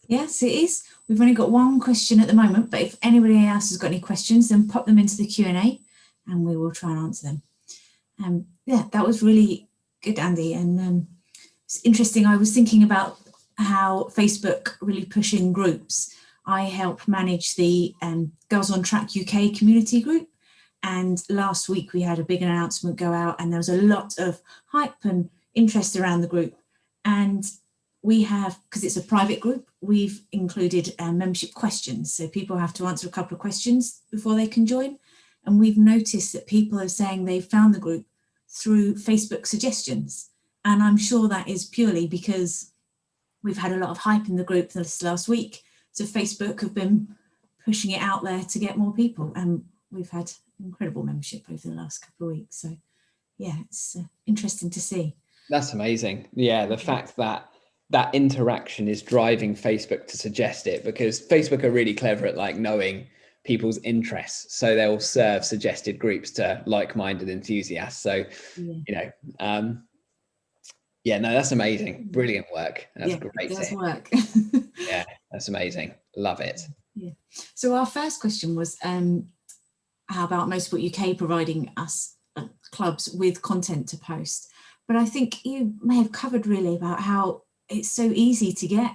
Yes, it is. We've only got one question at the moment, but if anybody else has got any questions, then pop them into the Q&A and we will try and answer them. Yeah, that was really good, Andy. And it's interesting. I was thinking about how Facebook really pushing groups. I help manage the Girls on Track UK community group. And last week we had a big announcement go out and there was a lot of hype and interest around the group. And we have, because it's a private group, we've included membership questions. So people have to answer a couple of questions before they can join. And we've noticed that people are saying they've found the group through Facebook suggestions. And I'm sure that is purely because we've had a lot of hype in the group this last week. So Facebook have been pushing it out there to get more people. And we've had incredible membership over the last couple of weeks. So yeah, it's interesting to see. That's amazing. Yeah, the fact that interaction is driving Facebook to suggest it, because Facebook are really clever at like knowing people's interests, so they'll serve suggested groups to like-minded enthusiasts. So yeah, no, that's amazing. Brilliant work. That's great. It does work. Yeah, that's amazing. Love it. Yeah. So our first question was how about Motorsport UK providing us clubs with content to post? But I think you may have covered really about how it's so easy to get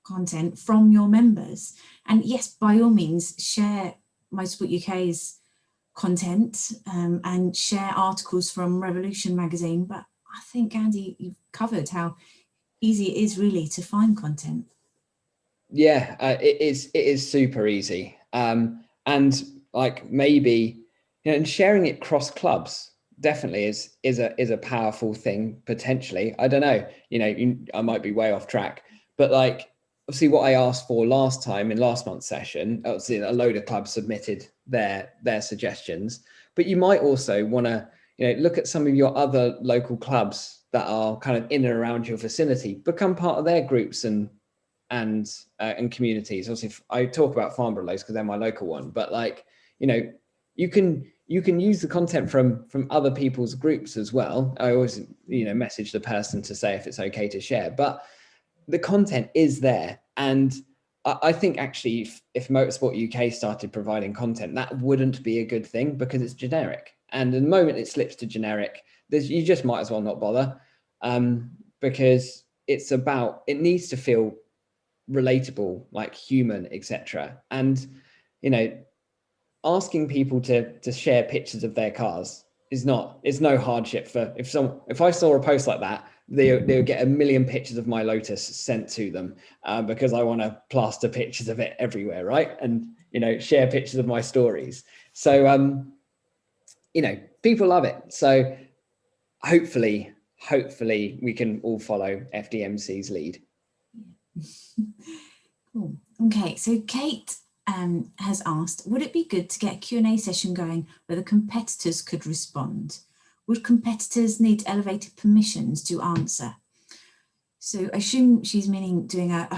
content from your members. And yes, by all means, share Motorsport UK's content and share articles from Revolution magazine. But I think, Andy, you've covered how easy it is really to find content. Yeah, it is super easy. And like maybe, and sharing it cross clubs definitely is a powerful thing potentially. I don't know, I might be way off track, but like obviously what I asked for last time in last month's session, obviously a load of clubs submitted their suggestions, but you might also want to look at some of your other local clubs that are kind of in and around your vicinity, become part of their groups and communities. Obviously I talk about Farnborough loads because they're my local one, but like you can use the content from other people's groups as well. I always message the person to say if it's okay to share, but the content is there. And I think actually if Motorsport UK started providing content, that wouldn't be a good thing because it's generic. And the moment it slips to generic, you just might as well not bother, because it needs to feel relatable, like human, etc. And, you know, asking people to share pictures of their cars it's no hardship for if I saw a post like that, they would get a million pictures of my Lotus sent to them, because I want to plaster pictures of it everywhere, right? And, you know, share pictures of my stories. So, you know, people love it. So hopefully we can all follow FDMC's lead. Cool. Okay, so Kate has asked, would it be good to get a Q&A session going where the competitors could respond? Would competitors need elevated permissions to answer? So I assume she's meaning doing a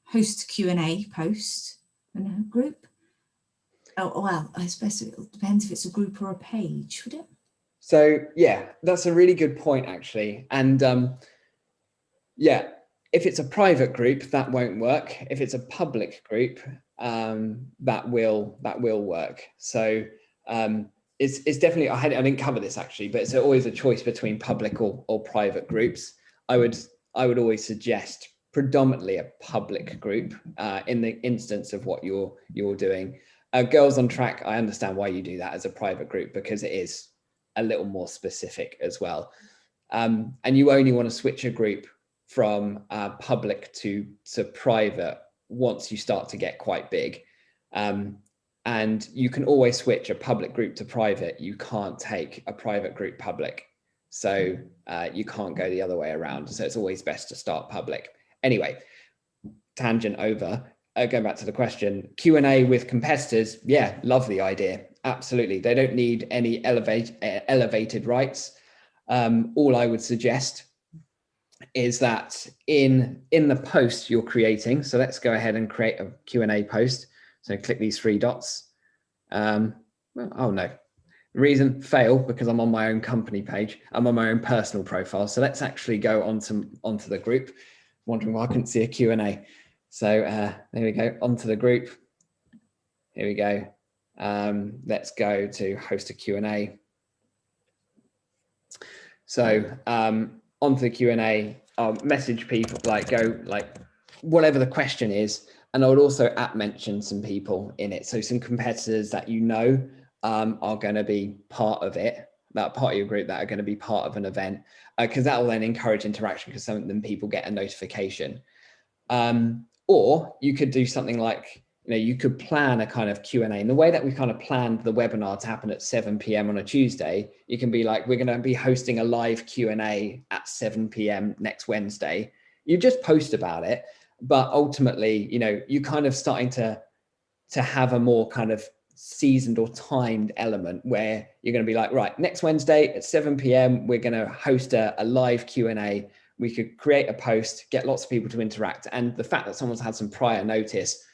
host Q&A post in a group. Oh, well, I suppose it depends if it's a group or a page, would it? So yeah, that's a really good point, actually. And yeah, if it's a private group, that won't work. If it's a public group, that will work. So it's definitely, I didn't cover this actually, but it's always a choice between public or private groups. I would always suggest predominantly a public group in the instance of what you're doing. Girls on Track, I understand why you do that as a private group because it is a little more specific as well. And you only want to switch a group from public to private once you start to get quite big. And you can always switch a public group to private. You can't take a private group public. So you can't go the other way around. So it's always best to start public. Anyway, tangent over. Going back to the question, Q&A with competitors, yeah, love the idea. Absolutely. They don't need any elevated rights. All I would suggest is that in the post you're creating, so let's go ahead and create a Q&A post. So click these three dots. Oh no, reason fail because I'm on my own company page. I'm on my own personal profile. So let's actually go onto the group. Wondering why I couldn't see a Q&A. So there we go, onto the group. Here we go. Let's go to host a Q&A. So onto the Q&A, I'll message people, go whatever the question is, and I would also mention some people in it. So some competitors that you know are going to be part of it, that part of your group that are going to be part of an event, because that will then encourage interaction because some of them people get a notification. Or you could do something like, you could plan a kind of Q&A. And the way that we kind of planned the webinar to happen at 7 p.m. on a Tuesday, you can be like, we're going to be hosting a live Q&A at 7 p.m. next Wednesday. You just post about it, but ultimately, you're kind of starting to have a more kind of seasoned or timed element where you're going to be like, right, next Wednesday at 7 p.m. we're going to host a live Q&A. We could create a post, get lots of people to interact, and the fact that someone's had some prior notice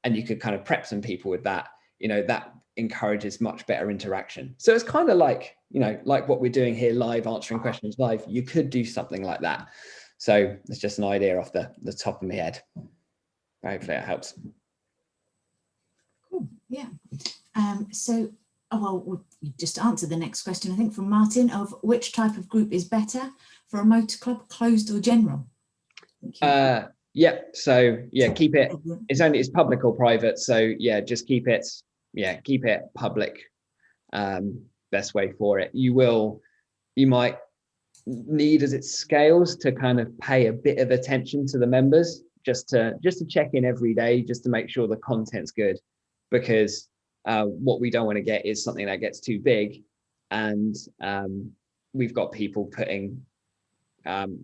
and you could kind of prep some people with that, that encourages much better interaction. So it's kind of like, like what we're doing here live, answering questions live. You could do something like that. So it's just an idea off the top of my head. Hopefully it helps. Cool. Yeah. Well, you just answered the next question, I think, from Martin, of which type of group is better for a motor club, closed or general? Yeah. So yeah, keep it. It's public or private. So yeah, just keep it. Yeah, keep it public. Best way for it. You might need, as it scales, to kind of pay a bit of attention to the members, just to check in every day, just to make sure the content's good, because what we don't want to get is something that gets too big, and we've got people putting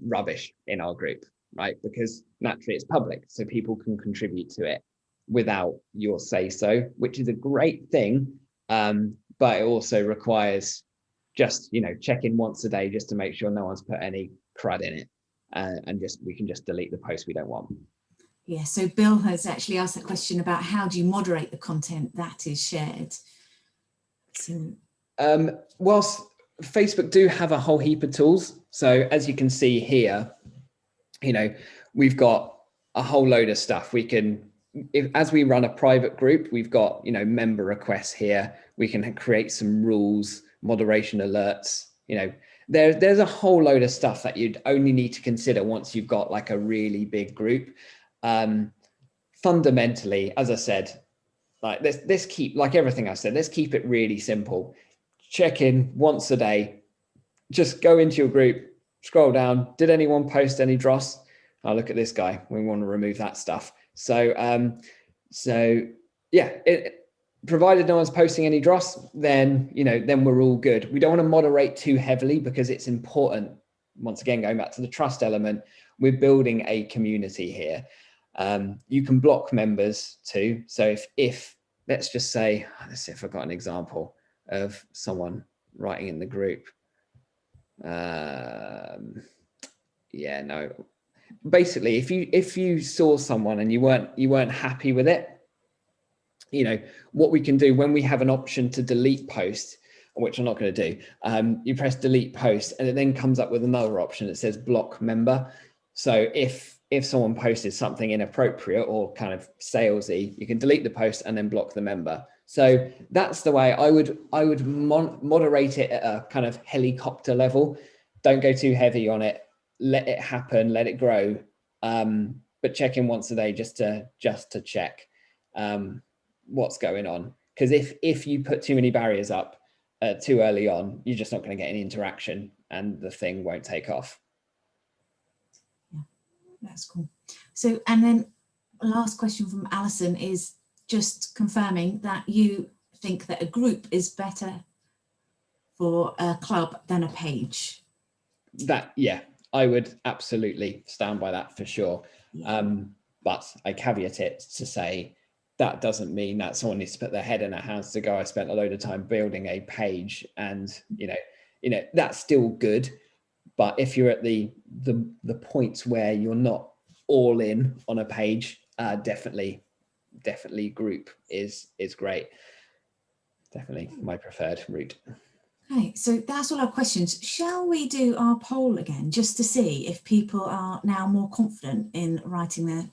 rubbish in our group, right? Because naturally it's public, so people can contribute to it without your say so, which is a great thing, but it also requires just check in once a day just to make sure no one's put any crud in it, and we can just delete the post we don't want. Yeah, so Bill has actually asked that question about how do you moderate the content that is shared. So whilst Facebook do have a whole heap of tools, so as you can see here, we've got a whole load of stuff. We can, as we run a private group, we've got, you know, member requests here. We can create some rules, moderation alerts. You know, there's a whole load of stuff that you'd only need to consider once you've got like a really big group. Fundamentally, as I said, like let's keep, like everything I said, let's keep it really simple. Check in once a day. Just go into your group, scroll down. Did anyone post any dross? Oh, look at this guy. We want to remove that stuff. So, yeah, provided no one's posting any dross, then, you know, then we're all good. We don't want to moderate too heavily because it's important. Once again, going back to the trust element, we're building a community here. You can block members too. So if let's just say, let's see if I've got an example of someone writing in the group. Yeah, no. Basically, if you saw someone and you weren't happy with it, you know, what we can do when we have an option to delete post, which I'm not going to do, you press delete post and it then comes up with another option that says block member. So if someone posted something inappropriate or kind of salesy, you can delete the post and then block the member. So that's the way I would moderate it at a kind of helicopter level. Don't go too heavy on it. Let it happen, let it grow. But check in once a day just to check what's going on. Because if you put too many barriers up too early on, you're just not going to get any interaction and the thing won't take off. Yeah, that's cool. So, and then last question from Alison is just confirming that you think that a group is better for a club than a page. That, yeah, I would absolutely stand by that for sure. Yeah. But I caveat it to say that doesn't mean that someone needs to put their head in their hands to go, I spent a load of time building a page, and you know that's still good. But if you're at the points where you're not all in on a page, definitely group is great. Definitely my preferred route. Okay, so that's all our questions. Shall we do our poll again, just to see if people are now more confident in writing their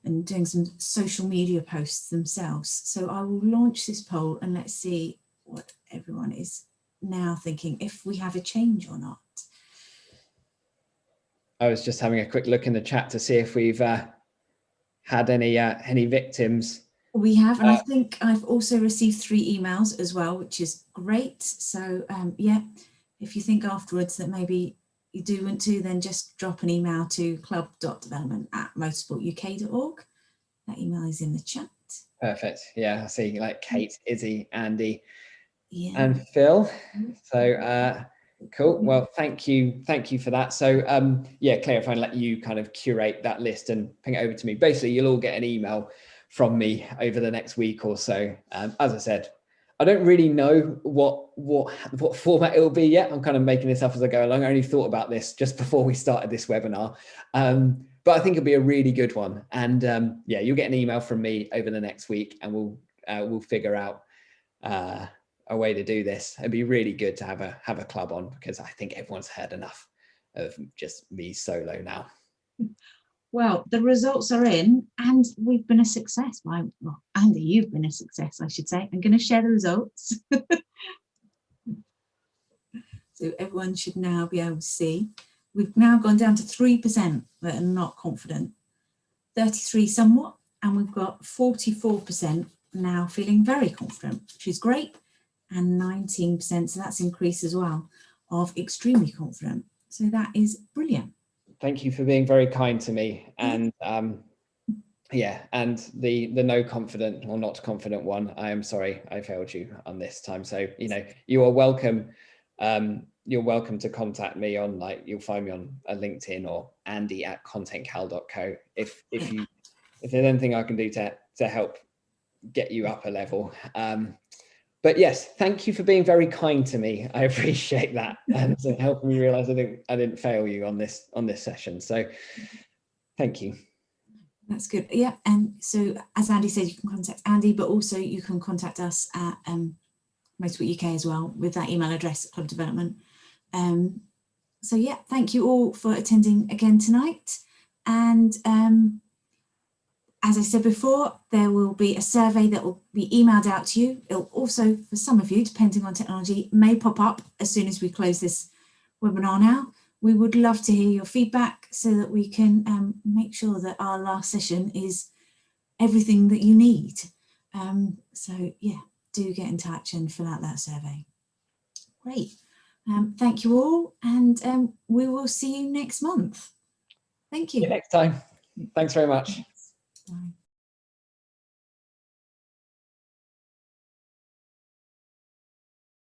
and doing some social media posts themselves? So I will launch this poll and let's see what everyone is now thinking, if we have a change or not. I was just having a quick look in the chat to see if we've had any victims. We have, and I think I've also received 3 emails as well, which is great. So yeah, if you think afterwards that maybe you do want to, then just drop an email to club.development@motorsportuk.org. That email is in the chat. Perfect. Yeah, I see like Kate, Izzy, Andy, yeah, and Phil. So cool. Well, thank you for that. So yeah, Claire, if I let you kind of curate that list and ping it over to me, basically you'll all get an email from me over the next week or so. As I said, I don't really know what format it will be yet. I'm kind of making this up as I go along. I only thought about this just before we started this webinar. But I think it'll be a really good one. And yeah, you'll get an email from me over the next week, and we'll figure out a way to do this. It'd be really good to have a club on, because I think everyone's had enough of just me solo now. Well, the results are in and we've been a success. Well, Andy, you've been a success, I should say. I'm going to share the results. So everyone should now be able to see. We've now gone down to 3% that are not confident, 33 somewhat, and we've got 44% now feeling very confident, which is great, and 19%, so that's increased as well, of extremely confident. So that is brilliant. Thank you for being very kind to me. And yeah, and the no confident or not confident one, I am sorry I failed you on this time. So, you know, you are welcome. You're welcome to contact me on, like, you'll find me on LinkedIn or andy@contentcal.co if there's anything I can do to help get you up a level. But yes, thank you for being very kind to me. I appreciate that, and helping me realize I didn't fail you on this session. So thank you. That's good. Yeah, and so as Andy said, you can contact Andy, but also you can contact us at Motorsport UK as well with that email address at Club Development. So yeah, thank you all for attending again tonight, and as I said before, there will be a survey that will be emailed out to you. It'll also, for some of you, depending on technology, may pop up as soon as we close this webinar now. We would love to hear your feedback so that we can make sure that our last session is everything that you need. So yeah, do get in touch and fill out that survey. Great. Thank you all, and we will see you next month. Thank you. See you next time. Thanks very much. Bye.